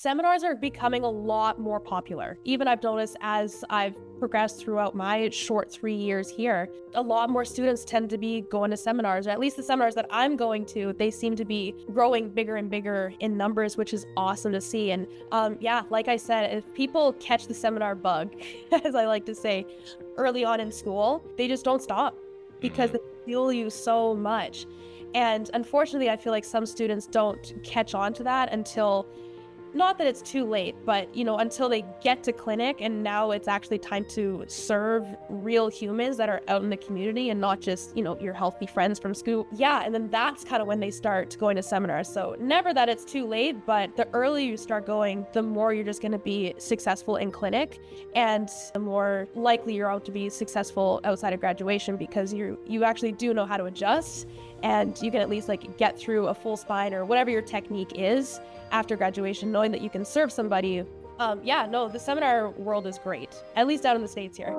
Seminars are becoming a lot more popular. Even I've noticed as I've progressed throughout my short 3 years here, a lot more students tend to be going to seminars, or at least the seminars that I'm going to, they seem to be growing bigger and bigger in numbers, which is awesome to see. And yeah, like I said, if people catch the seminar bug, as I like to say, early on in school, they just don't stop because they fuel you so much. And unfortunately, I feel like some students don't catch on to that until, not that it's too late, but until they get to clinic and now it's actually time to serve real humans that are out in the community and not just, your healthy friends from school. Yeah, and then that's kind of when they start going to seminars. So never that it's too late, but the earlier you start going, the more you're just going to be successful in clinic and the more likely you're out to be successful outside of graduation because you actually do know how to adjust and you can at least get through a full spine or whatever your technique is after graduation, knowing that you can serve somebody. The seminar world is great, at least out in the States here.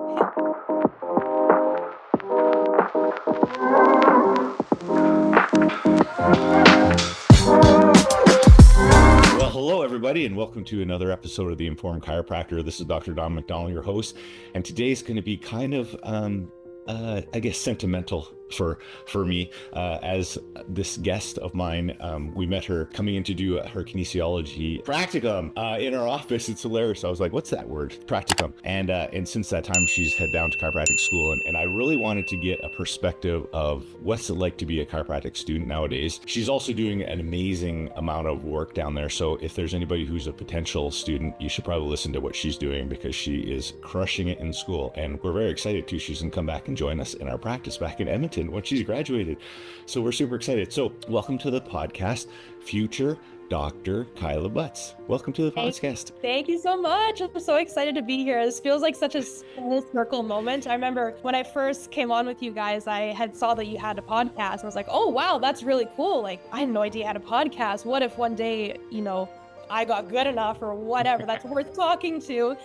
Well, hello everybody, and welcome to another episode of the Informed Chiropractor. This is Dr. Don MacDonald, your host, and today's going to be kind of, sentimental for me, as this guest of mine. We met her coming in to do her kinesiology practicum in our office. It's hilarious. I was like, what's that word? Practicum. And since that time, she's head down to chiropractic school. And I really wanted to get a perspective of what's it like to be a chiropractic student nowadays. She's also doing an amazing amount of work down there. So if there's anybody who's a potential student, you should probably listen to what she's doing because she is crushing it in school. And we're very excited too. She's going to come back and join us in our practice back in Edmonton when she's graduated. So we're super excited. So welcome to the podcast, future Dr. Kyla Butz. Welcome to the podcast. Thank you so much. I'm so excited to be here. This feels like such a full circle moment. I remember when I first came on with you guys, I had saw that you had a podcast. I was like, oh, wow, that's really cool. I had no idea you had a podcast. What if one day, I got good enough or whatever that's worth talking to,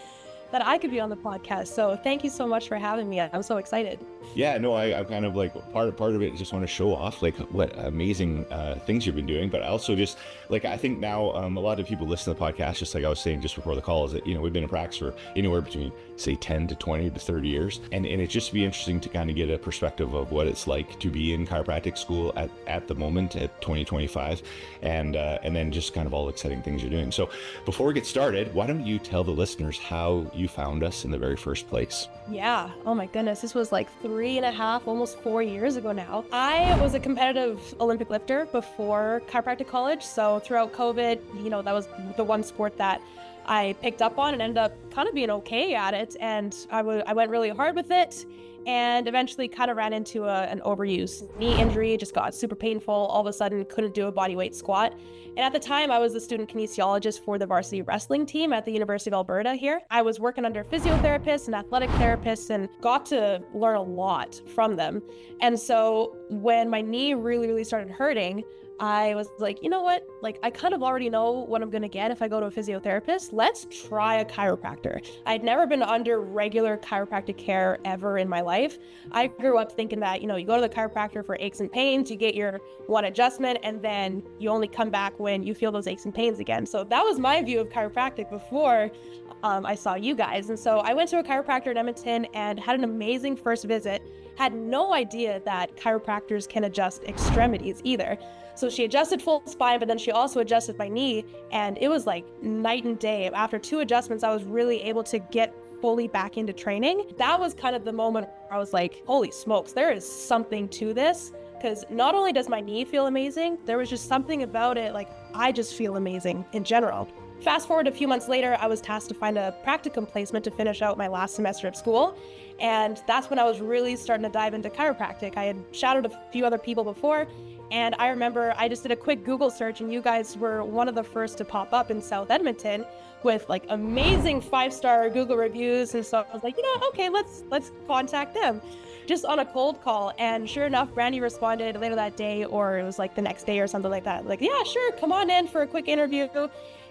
that I could be on the podcast. So thank you so much for having me. I'm so excited. Yeah, no, I'm kind of part of it. Just want to show off what amazing things you've been doing. But I also just I think now a lot of people listen to the podcast, just like I was saying just before the call, is that, we've been in practice for anywhere between say 10 to 20 to 30 years. And it just be interesting to kind of get a perspective of what it's like to be in chiropractic school at the moment at 2025 and then just kind of all the exciting things you're doing. So before we get started, why don't you tell the listeners how you found us in the very first place? Yeah. Oh my goodness. This was 3.5, almost 4 years ago now. I was a competitive Olympic lifter before chiropractic college. So throughout COVID, that was the one sport that I picked up on and ended up kind of being okay at it. And I went really hard with it and eventually kind of ran into an overuse knee injury. It just got super painful. All of a sudden couldn't do a bodyweight squat. And at the time I was the student kinesiologist for the varsity wrestling team at the University of Alberta here. I was working under physiotherapists and athletic therapists and got to learn a lot from them. And so when my knee really, really started hurting, I was like, you know what? I kind of already know what I'm going to get if I go to a physiotherapist. Let's try a chiropractor. I'd never been under regular chiropractic care ever in my life. I grew up thinking that, you go to the chiropractor for aches and pains, you get your one adjustment, and then you only come back when you feel those aches and pains again. So that was my view of chiropractic before I saw you guys. And so I went to a chiropractor in Edmonton and had an amazing first visit. Had no idea that chiropractors can adjust extremities either. So she adjusted full spine, but then she also adjusted my knee, and it was like night and day. After 2 adjustments, I was really able to get fully back into training. That was kind of the moment where I was like, holy smokes, there is something to this. Because not only does my knee feel amazing, there was just something about it, I just feel amazing in general. Fast forward a few months later, I was tasked to find a practicum placement to finish out my last semester of school. And that's when I was really starting to dive into chiropractic. I had shadowed a few other people before, and I remember I just did a quick Google search, and you guys were one of the first to pop up in South Edmonton with amazing 5-star Google reviews. And so I was like, okay, let's contact them just on a cold call. And sure enough, Brandy responded later that day, or it was the next day or something like that. Yeah, sure, come on in for a quick interview.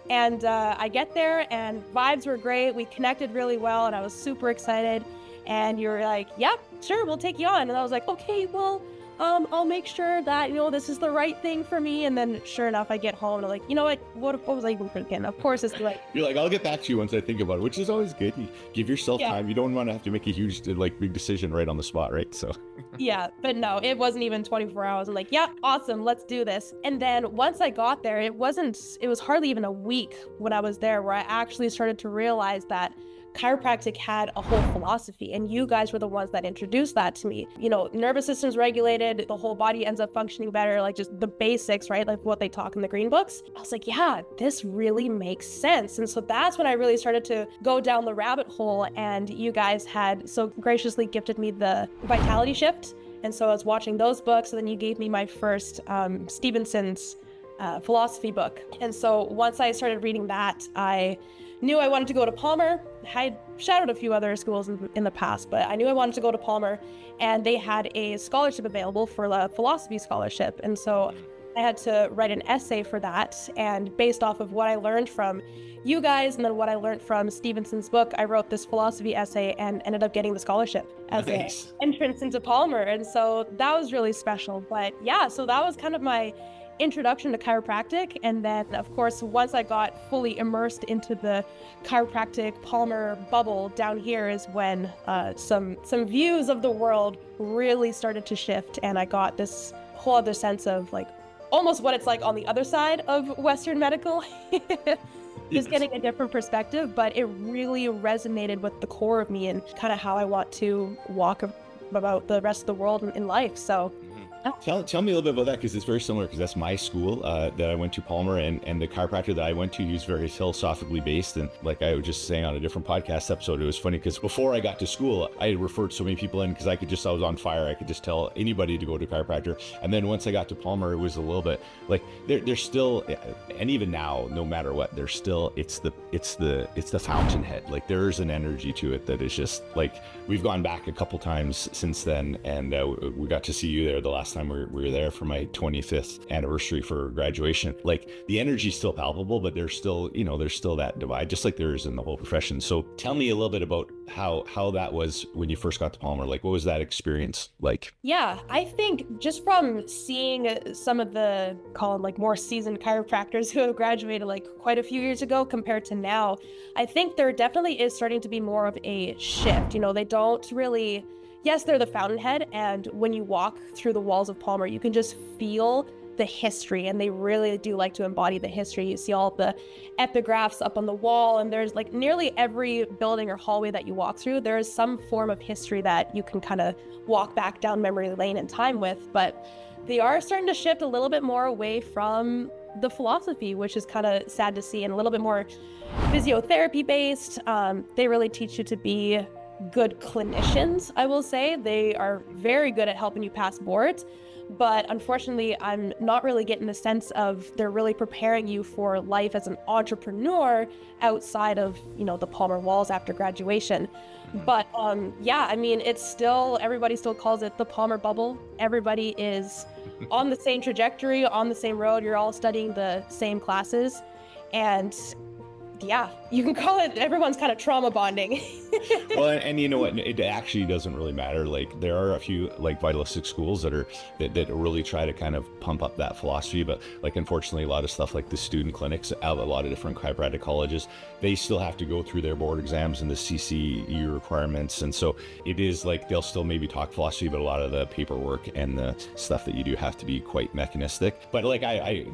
And I get there and vibes were great. We connected really well and I was super excited. And you were like, yep, sure, we'll take you on. And I was like, okay, well, I'll make sure that, this is the right thing for me. And then sure enough, I get home and I'm like, what was I even thinking? Of course, it's like, You're like, I'll get back to you once I think about it, which is always good. You give yourself time. You don't want to have to make a huge, big decision right on the spot, right? So yeah, but no, it wasn't even 24 hours. I'm like, yeah, awesome, let's do this. And then once I got there, it was hardly even a week when I was there where I actually started to realize that chiropractic had a whole philosophy, and you guys were the ones that introduced that to me. Nervous system's regulated, the whole body ends up functioning better, like just the basics, right? Like what they talk in the green books. I was like, yeah, this really makes sense. And so that's when I really started to go down the rabbit hole, and you guys had so graciously gifted me the Vitality Shift. And so I was watching those books, and then you gave me my first Stevenson's philosophy book. And so once I started reading that, I knew I wanted to go to Palmer. I had shadowed a few other schools in the past, but I knew I wanted to go to Palmer, and they had a scholarship available for a philosophy scholarship. And so I had to write an essay for that. And based off of what I learned from you guys and then what I learned from Stevenson's book, I wrote this philosophy essay and ended up getting the scholarship as an entrance into Palmer. And so that was really special. But yeah, so that was kind of my introduction to chiropractic. And then of course, once I got fully immersed into the chiropractic Palmer bubble down here is when some views of the world really started to shift, and I got this whole other sense of like almost what it's like on the other side of Western medical. Just getting a different perspective, but it really resonated with the core of me and kind of how I want to walk about the rest of the world in life. So Tell me a little bit about that, because it's very similar, because that's my school that I went to, Palmer, and the chiropractor that I went to, he was very philosophically based. And like I was just saying on a different podcast episode, it was funny because before I got to school, I had referred so many people in because I was on fire. I could just tell anybody to go to chiropractor. And then once I got to Palmer, it was a little bit like there's still, and even now, no matter what, there's still, it's the fountainhead. Like there's an energy to it that is just like, we've gone back a couple times since then, and we got to see you there the last time we were there for my 25th anniversary for graduation. Like the energy is still palpable, but there's still that divide, just like there is in the whole profession. So tell me a little bit about how that was when you first got to Palmer. Like, what was that experience like? Yeah, I think just from seeing some of the, call them like more seasoned chiropractors who have graduated like quite a few years ago compared to now, I think there definitely is starting to be more of a shift. They don't really, yes, they're the fountainhead, and when you walk through the walls of Palmer, you can just feel the history, and they really do like to embody the history. You see all the epigraphs up on the wall, and there's like nearly every building or hallway that you walk through, there is some form of history that you can kind of walk back down memory lane in time with. But they are starting to shift a little bit more away from the philosophy, which is kind of sad to see, and a little bit more physiotherapy based. They really teach you to be good clinicians, I will say. They are very good at helping you pass boards, but unfortunately, I'm not really getting the sense of they're really preparing you for life as an entrepreneur outside of, the Palmer walls after graduation. But yeah, I mean, it's still, everybody still calls it the Palmer bubble. Everybody is on the same trajectory, on the same road. You're all studying the same classes, and yeah, you can call it, everyone's kind of trauma bonding. Well, and you know what? It actually doesn't really matter. Like there are a few like Vitalistic schools that really try to kind of pump up that philosophy. But like, unfortunately, a lot of stuff like the student clinics out a lot of different chiropractic colleges, they still have to go through their board exams and the CCE requirements. And so it is like, they'll still maybe talk philosophy, but a lot of the paperwork and the stuff that you do have to be quite mechanistic. But like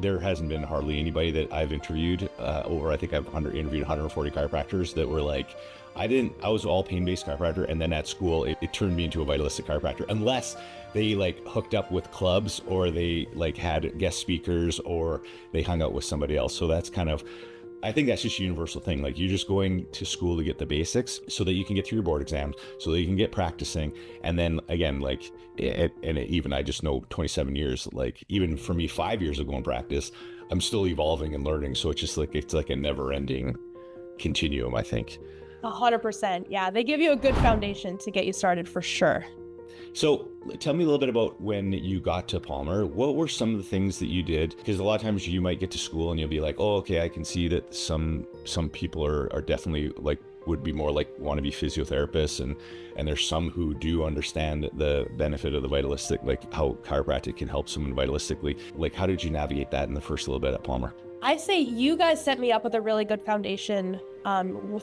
there hasn't been hardly anybody that I've interviewed I think I've interviewed 140 chiropractors that were like, I was all pain-based chiropractor, and then at school it turned me into a Vitalistic chiropractor, unless they like hooked up with clubs, or they like had guest speakers, or they hung out with somebody else. So that's kind of, I think that's just a universal thing. Like you're just going to school to get the basics so that you can get through your board exams, so that you can get practicing. And then again, like, even I just know 27 years, like even for me, 5 years ago in practice, I'm still evolving and learning. So it's like a never ending continuum, I think. 100%. Yeah, they give you a good foundation to get you started for sure. So tell me a little bit about when you got to Palmer. What were some of the things that you did? Because a lot of times you might get to school and you'll be like, oh, okay, I can see that some people are definitely like would be more like want to be physiotherapists, and there's some who do understand the benefit of the vitalistic, like how chiropractic can help someone vitalistically. Like, how did you navigate that in the first little bit at Palmer? I say you guys set me up with a really good foundation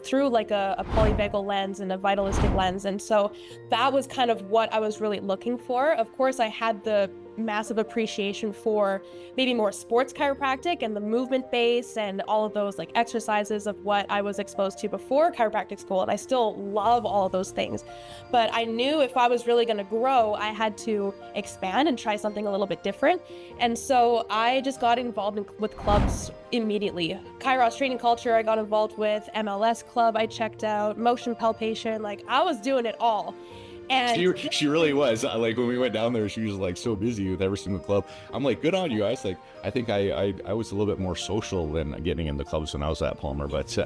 through like a polyvagal lens and a vitalistic lens. And so that was kind of what I was really looking for. Of course, I had the massive appreciation for maybe more sports chiropractic and the movement base and all of those like exercises of what I was exposed to before chiropractic school. And I still love all of those things. But I knew if I was really going to grow, I had to expand and try something a little bit different. And so I just got involved with clubs immediately. Kairos training culture, I got involved with. MLS club, I checked out. Motion palpation, like I was doing it all. And she really was. Like when we went down there, she was like so busy with every single club. I'm like, good on you guys. Like, I think I was a little bit more social than getting in the clubs when I was at Palmer, but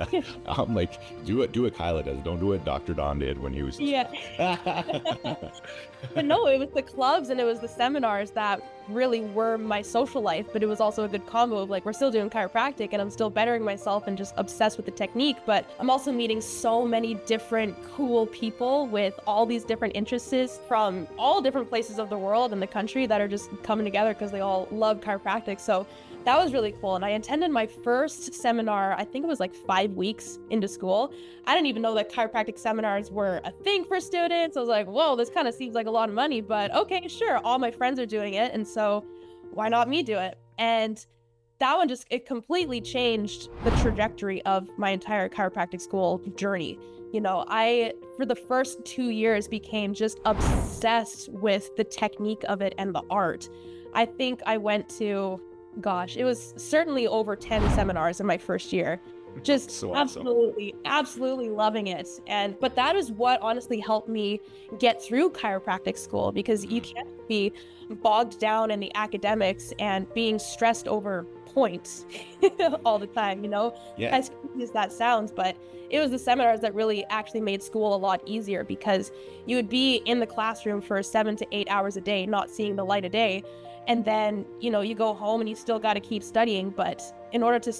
I'm like, do what Kyla does. Don't do what Dr. Don did when he was. Yeah. But no, it was the clubs and it was the seminars that really were my social life, but it was also a good combo of like, we're still doing chiropractic and I'm still bettering myself and just obsessed with the technique, but I'm also meeting so many different cool people with all these different interests from all different places of the world and the country that are just coming together because they all love chiropractic. So that was really cool. And I attended my first seminar, I think it was like 5 weeks into school. I didn't even know that chiropractic seminars were a thing for students. I was like, whoa, this kind of seems like a lot of money, but okay, sure. All my friends are doing it. And so why not me do it? And that one it completely changed the trajectory of my entire chiropractic school journey. You know, I, for the first 2 years, became just obsessed with the technique of it and the art. I think I went to, gosh, it was certainly over 10 seminars in my first year. Just so awesome. absolutely loving it. But that is what honestly helped me get through chiropractic school, because you can't be bogged down in the academics and being stressed over points all the time, you know? Yeah. As crazy as that sounds, but it was the seminars that really actually made school a lot easier, because you would be in the classroom for 7 to 8 hours a day, not seeing the light of day. And then, you know, you go home and you still got to keep studying. But in order to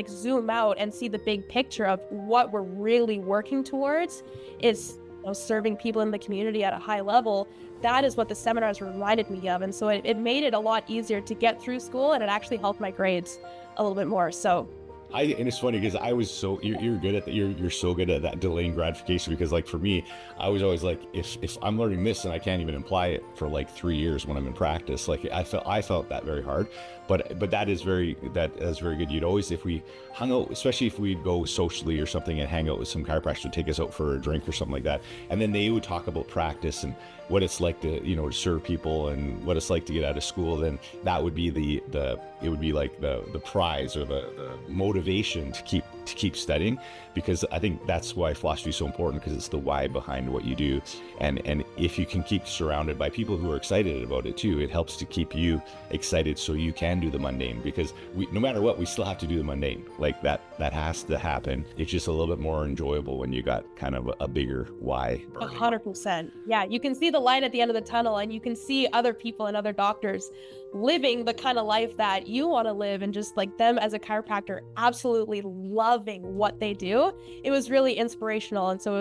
zoom out and see the big picture of what we're really working towards is, you know, serving people in the community at a high level, that is what the seminars reminded me of. And so it made it a lot easier to get through school, and it actually helped my grades a little bit more. So and it's funny because I was you're good at that. You're so good at that delaying gratification, because like for me, I was always like, if I'm learning this and I can't even apply it for like 3 years when I'm in practice, like I felt that very hard. But that is very good. You'd always, if we hung out, especially if we'd go socially or something and hang out with some chiropractors, would take us out for a drink or something like that, and then they would talk about practice and what it's like to, you know, to serve people and what it's like to get out of school, then that would be it would be like the prize or the motivation to keep studying, because I think that's why philosophy is so important, because it's the why behind what you do. And if you can keep surrounded by people who are excited about it too, it helps to keep you excited so you can do the mundane, because no matter what, we still have to do the mundane. Like that has to happen. It's just a little bit more enjoyable when you got kind of a bigger why. 100%. Yeah, you can see the light at the end of the tunnel, and you can see other people and other doctors living the kind of life that you want to live, and just like them as a chiropractor absolutely loving what they do. It was really inspirational, and so it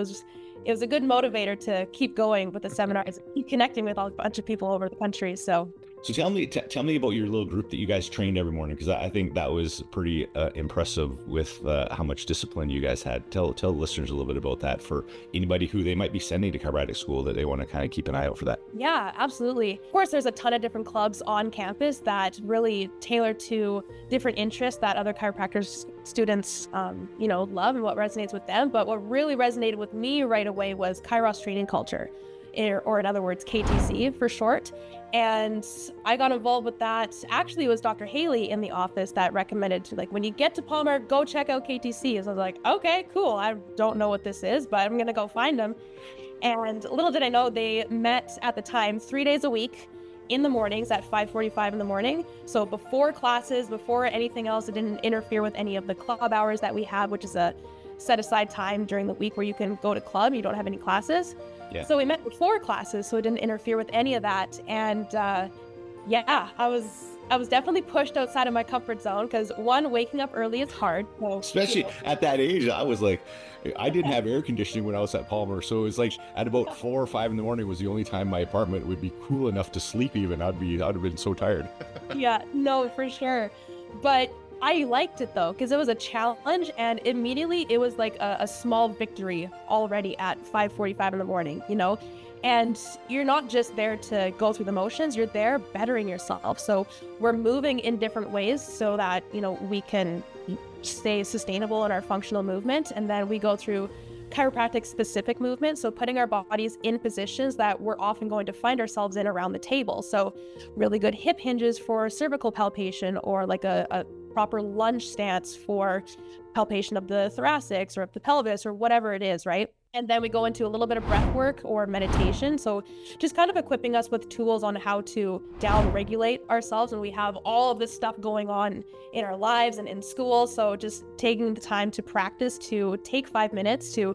was a good motivator to keep going with the seminars, keep connecting with a bunch of people over the country. So tell me about your little group that you guys trained every morning, because I think that was pretty impressive with how much discipline you guys had. Tell the listeners a little bit about that for anybody who they might be sending to chiropractic school, that they want to kind of keep an eye out for that. Yeah, absolutely. Of course, there's a ton of different clubs on campus that really tailor to different interests that other chiropractors students, love and what resonates with them. But what really resonated with me right away was Kairos training culture, or in other words, KTC for short. And I got involved with that. Actually, it was Dr. Haley in the office that recommended, like, when you get to Palmer, go check out KTC. So I was like, okay, cool. I don't know what this is, but I'm going to go find them. And little did I know, they met at the time 3 days a week in the mornings at 5:45 in the morning. So before classes, before anything else, it didn't interfere with any of the club hours that we have, which is a set aside time during the week where you can go to club, you don't have any classes. Yeah. So we met before classes, so it didn't interfere with any of that. And I was I was definitely pushed outside of my comfort zone because one, waking up early is hard. So, Especially at that age, I was like, I didn't have air conditioning when I was at Palmer. So it was like at about 4 or 5 in the morning was the only time my apartment would be cool enough to sleep even. I'd have been so tired. yeah, no, for sure. But I liked it though, because it was a challenge and immediately it was like a small victory already at 5:45 in the morning, And you're not just there to go through the motions, you're there bettering yourself. So we're moving in different ways so that, we can stay sustainable in our functional movement. And then we go through chiropractic specific movement. So putting our bodies in positions that we're often going to find ourselves in around the table. So really good hip hinges for cervical palpation, or like a proper lunge stance for palpation of the thoracics or of the pelvis or whatever it is, right? And then we go into a little bit of breath work or meditation. So just kind of equipping us with tools on how to down regulate ourselves when we have all of this stuff going on in our lives and in school. So just taking the time to practice to take 5 minutes to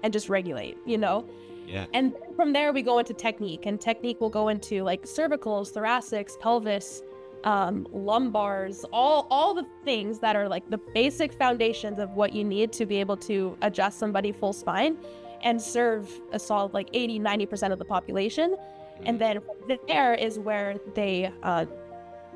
and just regulate, Yeah. And then from there we go into technique, and technique will go into like cervicals, thoracics, pelvis, lumbars, all the things that are like the basic foundations of what you need to be able to adjust somebody full spine and serve a solid like 80-90% of the population. And then from there is where they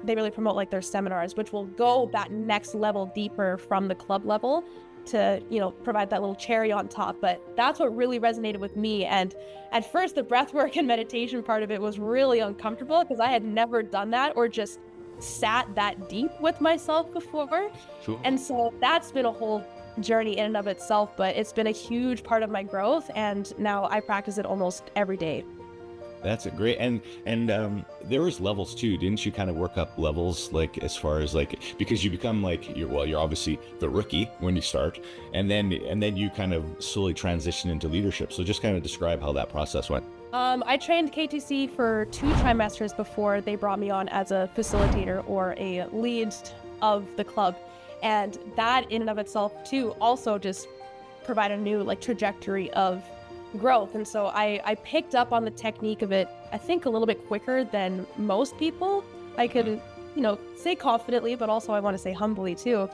really promote like their seminars, which will go that next level deeper from the club level to provide that little cherry on top. But that's what really resonated with me. And at first the breath work and meditation part of it was really uncomfortable because I had never done that or just sat that deep with myself before. Sure. And so that's been a whole journey in and of itself, but it's been a huge part of my growth, and now I practice it almost every day. That's great. And there was levels too. Didn't you kind of work up levels, like as far as like, because you become like you're obviously the rookie when you start, and then you kind of slowly transition into leadership. So just kind of describe how that process went. I trained KTC for 2 trimesters before they brought me on as a facilitator or a lead of the club. And that in and of itself too also just provide a new like trajectory of growth. And so I picked up on the technique of it, I think a little bit quicker than most people. I could, say confidently, but also I want to say humbly too.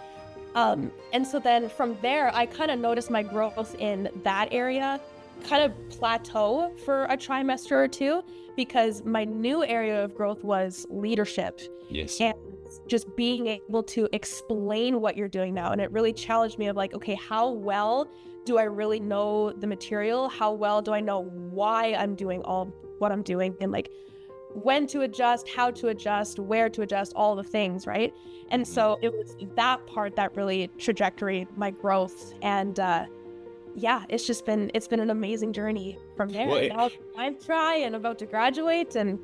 And so then from there, I kind of noticed my growth in that area kind of plateau for a trimester or two, because my new area of growth was leadership. Yes. And just being able to explain what you're doing now. And it really challenged me of like, okay, how well do I really know the material? How well do I know why I'm doing all what I'm doing, and like when to adjust, how to adjust, where to adjust, all the things, right? And so it was that part that really trajectory my growth. And it's been an amazing journey from there. Well, now I'm trying, about to graduate, and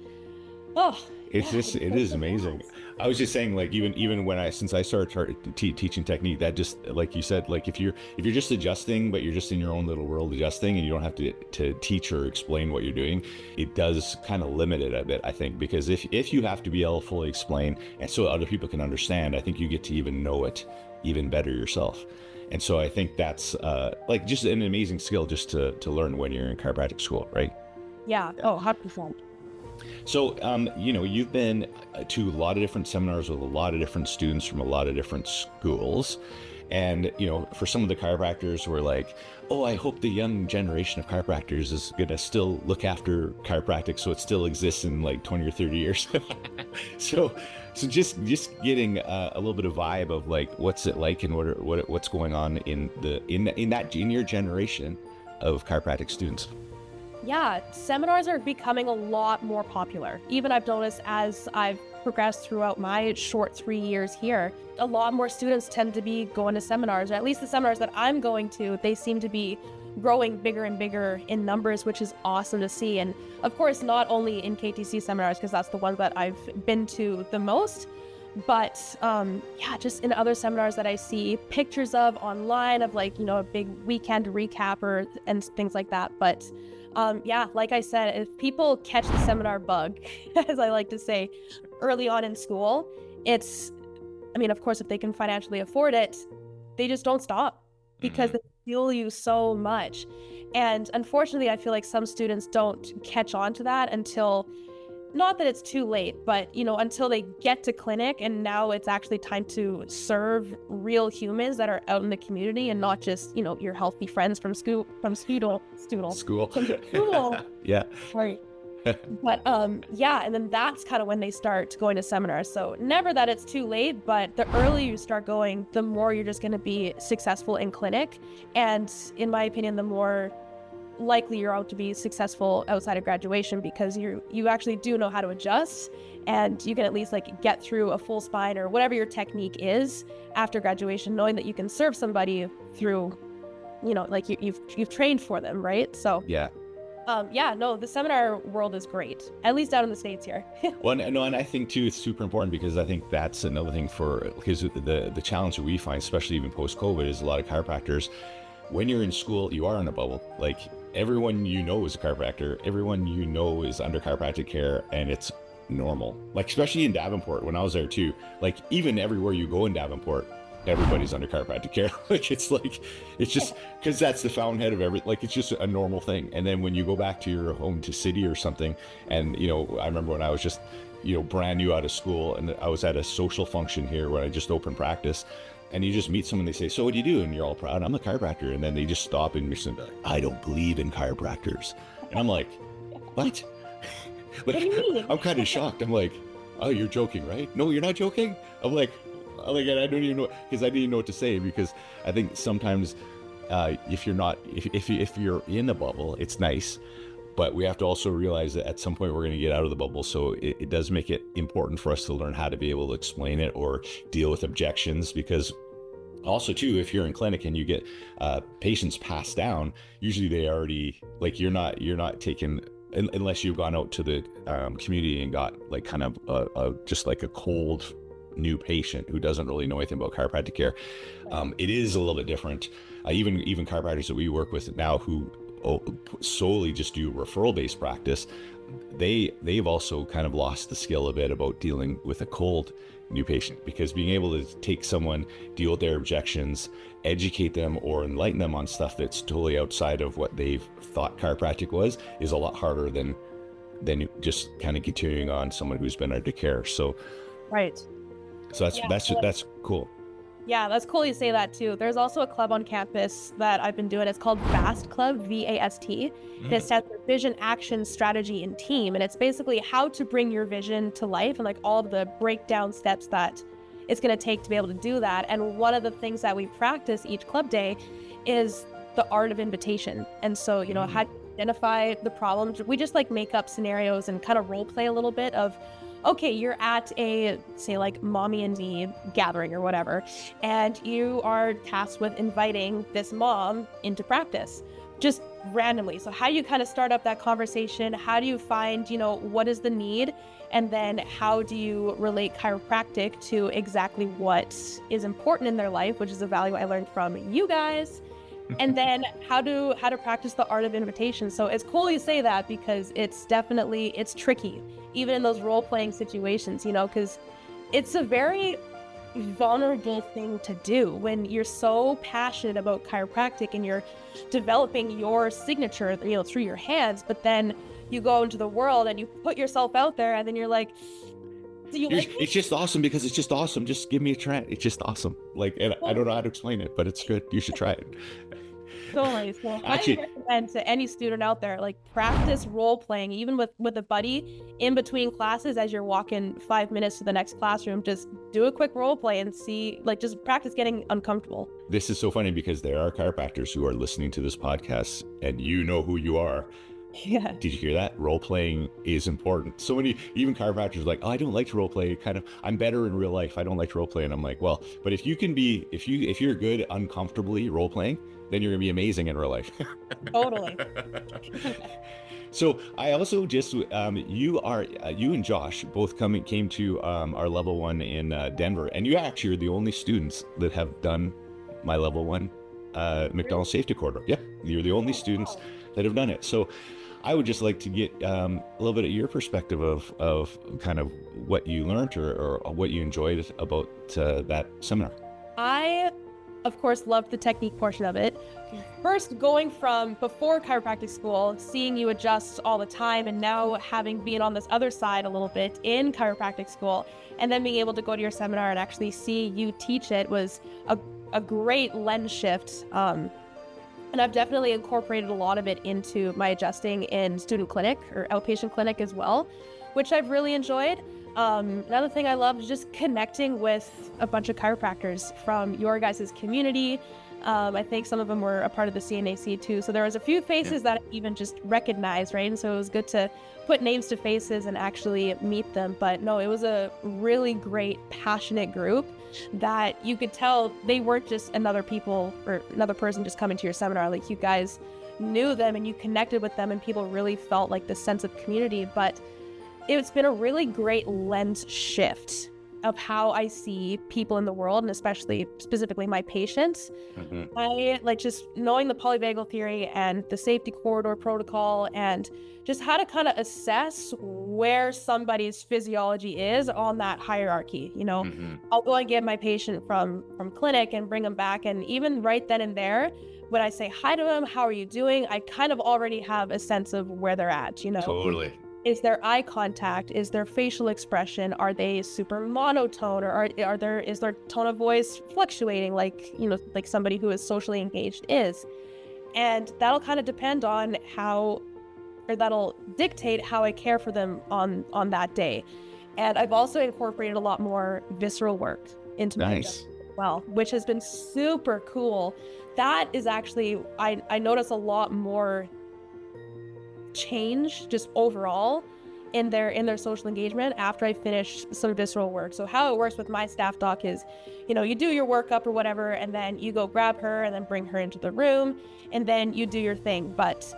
it is amazing. I was just saying, like, even since I started teaching technique, that just, like you said, like if you're just adjusting, but you're just in your own little world adjusting, and you don't have to teach or explain what you're doing, it does kind of limit it a bit, I think, because if you have to be able to fully explain and so other people can understand, I think you get to even know it even better yourself. And so I think that's like just an amazing skill just to learn when you're in chiropractic school, right? Yeah. Oh, 100%. So, you've been to a lot of different seminars with a lot of different students from a lot of different schools. And, for some of the chiropractors who are like, oh, I hope the young generation of chiropractors is going to still look after chiropractic so it still exists in like 20 or 30 years. So just getting a little bit of vibe of like, what's it like and what's going on in your generation of chiropractic students. Yeah, seminars are becoming a lot more popular. Even I've noticed as I've progressed throughout my short 3 years here, a lot more students tend to be going to seminars, or at least the seminars that I'm going to, they seem to be growing bigger and bigger in numbers, which is awesome to see. And of course, not only in KTC seminars, because that's the one that I've been to the most, but just in other seminars that I see pictures of online of like, a big weekend recap and things like that. But like I said, if people catch the seminar bug, as I like to say, early on in school, of course, if they can financially afford it, they just don't stop because they fuel you so much. And unfortunately, I feel like some students don't catch on to that until not that it's too late, but, until they get to clinic, and now it's actually time to serve real humans that are out in the community and not just, your healthy friends from school. Yeah. Sorry. But and then that's kind of when they start going to seminars. So never that it's too late, but the earlier you start going, the more you're just going to be successful in clinic. And in my opinion, the more likely you're out to be successful outside of graduation, because you actually do know how to adjust, and you can at least like get through a full spine or whatever your technique is after graduation, knowing that you can serve somebody through, like you've trained for them, right? So yeah. The seminar world is great, at least out in the States here. Well, no, and I think too, it's super important, because I think that's another thing because the challenge that we find, especially even post-COVID, is a lot of chiropractors, when you're in school, you are in a bubble. Like, everyone is a chiropractor, everyone is under chiropractic care, and it's normal. Like, especially in Davenport, when I was there too, like, even everywhere you go in Davenport, everybody's under chiropractic care. It's just because that's the fountainhead of it's just a normal thing. And then when you go back to your home to city or something, and I remember when I was just brand new out of school, and I was at a social function here where I just opened practice, and you just meet someone, they say, "So what do you do?" And you're all proud, "I'm a chiropractor." And then they just stop and you're saying, "I don't believe in chiropractors." And I'm like, "What?" What do you mean? I'm kind of shocked. I'm like, "Oh, you're joking, right?" "No, you're not joking." I'm like, I don't even know, because I didn't even know what to say, because I think sometimes if you're in a bubble, it's nice, but we have to also realize that at some point we're going to get out of the bubble. So it does make it important for us to learn how to be able to explain it or deal with objections, because also too, if you're in clinic and you get patients passed down, usually they already, like, you're not taking, unless you've gone out to the community and got like kind of just like a cold new patient who doesn't really know anything about chiropractic care. It is a little bit different. Even chiropractors that we work with now who solely just do referral-based practice, they've also kind of lost the skill a bit about dealing with a cold new patient, because being able to take someone, deal with their objections, educate them or enlighten them on stuff that's totally outside of what they've thought chiropractic was, is a lot harder than just kind of continuing on someone who's been under care. So right. So that's cool. Yeah, that's cool you say that too. There's also a club on campus that I've been doing. It's called VAST Club, VAST. And it stands for Vision, Action, Strategy, and Team. And it's basically how to bring your vision to life, and like all of the breakdown steps that it's going to take to be able to do that. And one of the things that we practice each club day is the art of invitation. And so, how to identify the problems. We just like make up scenarios and kind of role play a little bit of, okay, you're at a, say, like mommy and me gathering or whatever, and you are tasked with inviting this mom into practice, just randomly. So how do you kind of start up that conversation? How do you find, what is the need? And then how do you relate chiropractic to exactly what is important in their life, which is a value I learned from you guys. And then how to practice the art of invitation. So it's cool you say that, because it's tricky, even in those role-playing situations, because it's a very vulnerable thing to do when you're so passionate about chiropractic and you're developing your signature, through your hands, but then you go into the world and you put yourself out there, and then you're like, it's just awesome because it's just awesome. Just give me a try. It's just awesome. And I don't know how to explain it, but it's good. You should try it. Totally. So I recommend to any student out there, practice role playing, even with a buddy in between classes. As you're walking 5 minutes to the next classroom, just do a quick role play and see, just practice getting uncomfortable. This is so funny because there are chiropractors who are listening to this podcast, and you know who you are. Yeah. Did you hear that? Role playing is important. So many, even chiropractors are like, "Oh, I don't like to role play. I'm better in real life. I don't like to role play." And I'm like, well, but if you're good uncomfortably role playing, then you're gonna be amazing in real life. Totally. So I also just, you and Josh both came to our level 1 in Denver, and you actually are the only students that have done my level 1 MacDonald safety corridor. Yep, you're the only students that have done it. So I would just like to get a little bit of your perspective of kind of what you learned or what you enjoyed about that seminar. I of course, loved the technique portion of it. First, going from before chiropractic school, seeing you adjust all the time, and now having been on this other side a little bit in chiropractic school, and then being able to go to your seminar and actually see you teach it was a great lens shift. And I've definitely incorporated a lot of it into my adjusting in student clinic or outpatient clinic as well, which I've really enjoyed. Another thing I loved is just connecting with a bunch of chiropractors from your guys' community. I think some of them were a part of the CNAC too. So there was a few faces that I even just recognized, right? And so it was good to put names to faces and actually meet them. But no, it was a really great, passionate group that you could tell they weren't just another person just coming to your seminar. Like, you guys knew them and you connected with them, and people really felt like this sense of community. But it's been a really great lens shift of how I see people in the world, and especially specifically my patients. I like just knowing the polyvagal theory and the safety corridor protocol, and just how to kind of assess where somebody's physiology is on that hierarchy. I'll go and get my patient from clinic and bring them back, and even right then and there, when I say hi to them, how are you doing, I kind of already have a sense of where they're at. Totally. Is there eye contact? Is there facial expression? Are they super monotone, or is their tone of voice fluctuating like somebody who is socially engaged is? And that'll kind of depend on that'll dictate how I care for them on that day. And I've also incorporated a lot more visceral work into my job as well, which has been super cool. That is actually, I notice a lot more change just overall in their social engagement after I finish some visceral work. So how it works with my staff doc is, you do your workup or whatever, and then you go grab her and then bring her into the room, and then you do your thing. But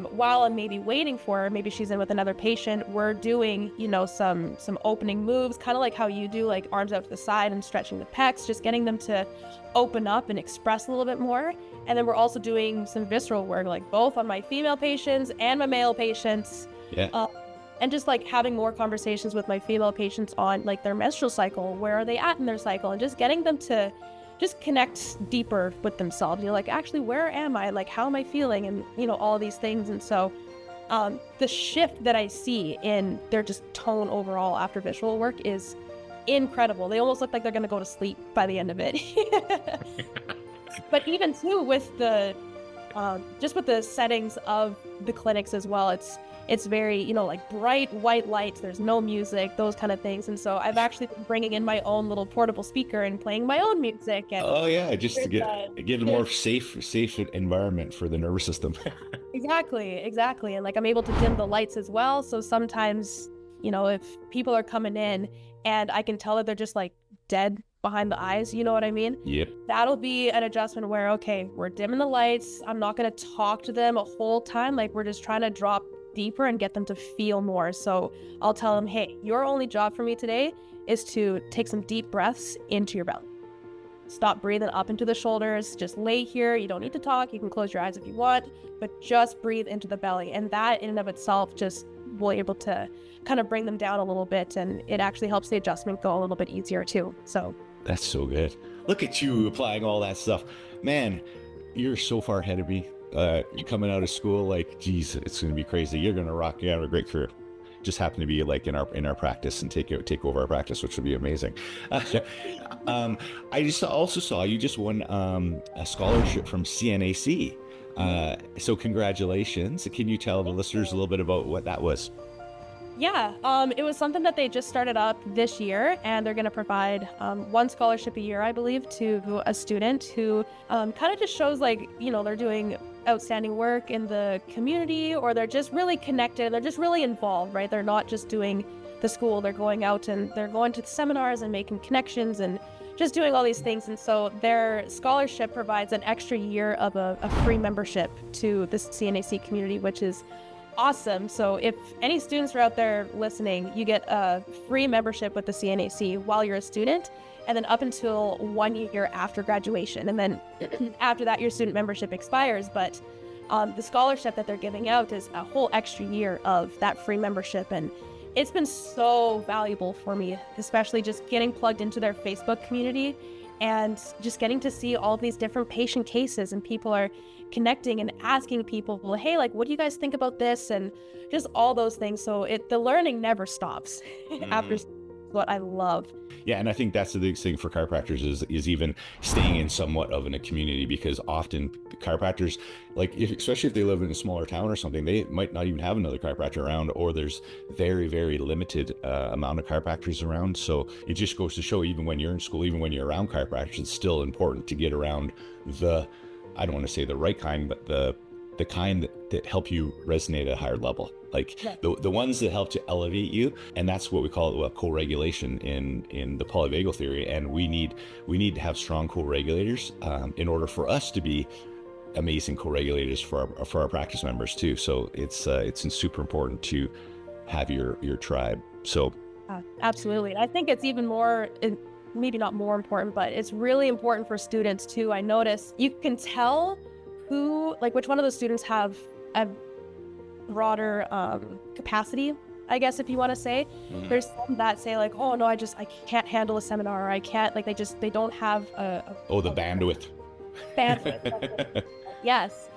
while I'm maybe waiting for her, maybe she's in with another patient, we're doing, some opening moves, kind of like how you do, like arms out to the side and stretching the pecs, just getting them to open up and express a little bit more. And then we're also doing some visceral work, like both on my female patients and my male patients. And just like having more conversations with my female patients on like their menstrual cycle, where are they at in their cycle, and just getting them to just connect deeper with themselves. Like, actually, where am I? Like, how am I feeling? And, all these things. And so the shift that I see in their just tone overall after visual work is incredible. They almost look like they're going to go to sleep by the end of it. But even too with the just with the settings of the clinics as well, it's very, like bright white lights, there's no music, those kind of things. And so I've actually been bringing in my own little portable speaker and playing my own music. And just to get a more safe environment for the nervous system. Exactly. And like I'm able to dim the lights as well. So sometimes, if people are coming in and I can tell that they're just like dead behind the eyes, you know what I mean? Yep. That'll be an adjustment where, okay, we're dimming the lights. I'm not going to talk to them a whole time. Like, we're just trying to drop deeper and get them to feel more. So I'll tell them, hey, your only job for me today is to take some deep breaths into your belly. Stop breathing up into the shoulders. Just lay here. You don't need to talk. You can close your eyes if you want, but just breathe into the belly. And that in and of itself just will be able to kind of bring them down a little bit. And it actually helps the adjustment go a little bit easier too. So that's so good. Look at you applying all that stuff. Man, you're so far ahead of me. You're coming out of school, like, geez, it's going to be crazy. You're going to rock. You have a great career. Just happen to be like in our practice and take over our practice, which would be amazing. I just also saw you just won a scholarship from CNAC. So congratulations. Can you tell the listeners a little bit about what that was? Yeah, it was something that they just started up this year, and they're going to provide one scholarship a year, I believe, to a student who kind of just shows like, they're doing outstanding work in the community, or they're just really connected. They're just really involved, right? They're not just doing the school. They're going out and they're going to seminars and making connections and just doing all these things. And so their scholarship provides an extra year of a free membership to this CNAC community, which is awesome. So if any students are out there listening, you get a free membership with the CNAC while you're a student, and then up until 1 year after graduation. And then after that, your student membership expires. But the scholarship that they're giving out is a whole extra year of that free membership. And it's been so valuable for me, especially just getting plugged into their Facebook community and just getting to see all these different patient cases, and people are connecting and asking people, well, hey, like, what do you guys think about this? And just all those things. So the learning never stops after what I love. Yeah, and I think that's the biggest thing for chiropractors is even staying in somewhat of a community, because often chiropractors, like especially if they live in a smaller town or something, they might not even have another chiropractor around, or there's very, very limited amount of chiropractors around. So it just goes to show, even when you're in school, even when you're around chiropractors, it's still important to get around I don't want to say the right kind, but the kind that help you resonate at a higher level, like the ones that help to elevate you. And that's what we call co-regulation in the polyvagal theory. And we need to have strong co-regulators in order for us to be amazing co-regulators for our practice members too. So it's super important to have your tribe. So absolutely. I think it's even more, maybe not more important, but it's really important for students too. I notice you can tell which one of the students have a broader capacity, I guess, if you want to say. There's some that say like, oh no, I can't handle a seminar, or I can't, like, they don't have the bandwidth. Yes.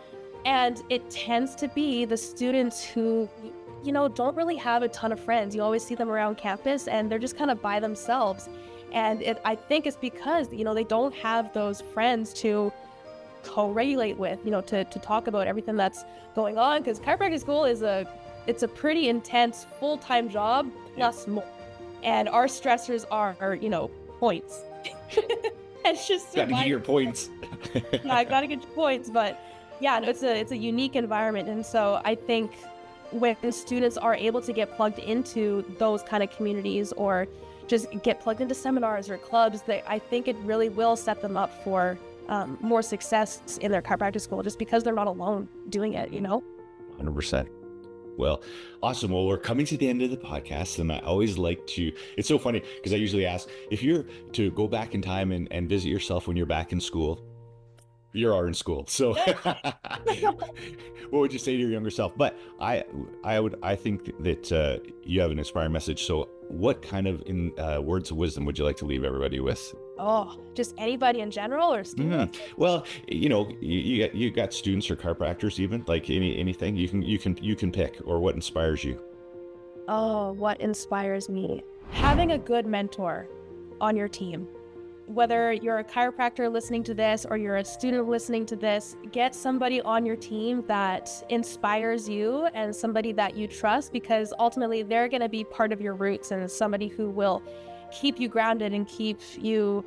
And it tends to be the students who, don't really have a ton of friends. You always see them around campus and they're just kind of by themselves. And I think it's because, they don't have those friends to co-regulate with, to talk about everything that's going on, because chiropractic school it's a pretty intense full-time job plus more, and our stressors are points. It's just gotta get your points. Yeah, I gotta get your points, but yeah, it's a unique environment. And so I think when students are able to get plugged into those kind of communities, or just get plugged into seminars or clubs, I think it really will set them up for more success in their chiropractic school, just because they're not alone doing it, 100%. Well, awesome. Well, we're coming to the end of the podcast, and I always like to, it's so funny because I usually ask, if you're to go back in time and visit yourself when you're back in school, you are in school. So what would you say to your younger self? But I think that you have an inspiring message. So what kind of words of wisdom would you like to leave everybody with? Oh, just anybody in general, or students? Well, you got students or chiropractors, even, like anything you can pick, or what inspires you. Oh, what inspires me? Having a good mentor on your team. Whether you're a chiropractor listening to this or you're a student listening to this, get somebody on your team that inspires you and somebody that you trust, because ultimately they're going to be part of your roots, and somebody who will keep you grounded and keep you,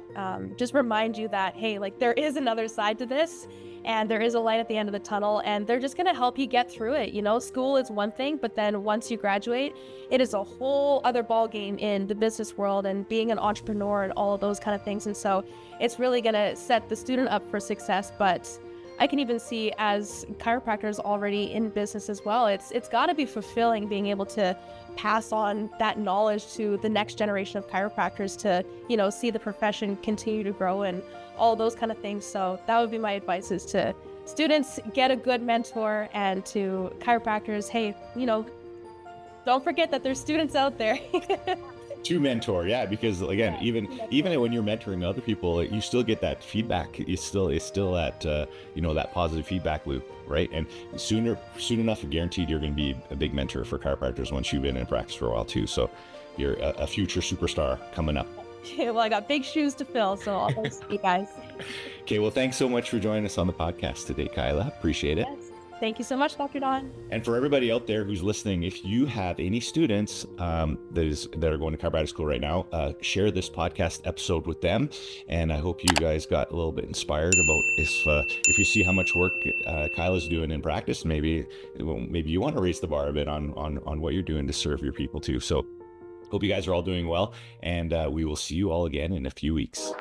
just remind you that, hey, like, there is another side to this, and there is a light at the end of the tunnel, and they're just going to help you get through it. School is one thing, but then once you graduate, it is a whole other ball game in the business world and being an entrepreneur and all of those kind of things. And so it's really going to set the student up for success. But I can even see, as chiropractors already in business as well, it's got to be fulfilling being able to pass on that knowledge to the next generation of chiropractors to, see the profession continue to grow and all those kind of things. So that would be my advice, is to students, get a good mentor, and to chiropractors, hey, don't forget that there's students out there. To mentor, yeah, because again, even when you're mentoring other people, you still get that feedback. It's still that that positive feedback loop, right? And soon enough, guaranteed, you're going to be a big mentor for chiropractors once you've been in practice for a while too. So you're a future superstar coming up. Well, I got big shoes to fill, so I'll thanks you guys. Okay, well, thanks so much for joining us on the podcast today, Kyla. Appreciate it. Yes. Thank you so much, Dr. Don. And for everybody out there who's listening, if you have any students that are going to chiropractic school right now, share this podcast episode with them. And I hope you guys got a little bit inspired about if you see how much work Kyla's doing in practice, maybe you want to raise the bar a bit on what you're doing to serve your people too. So hope you guys are all doing well, and we will see you all again in a few weeks.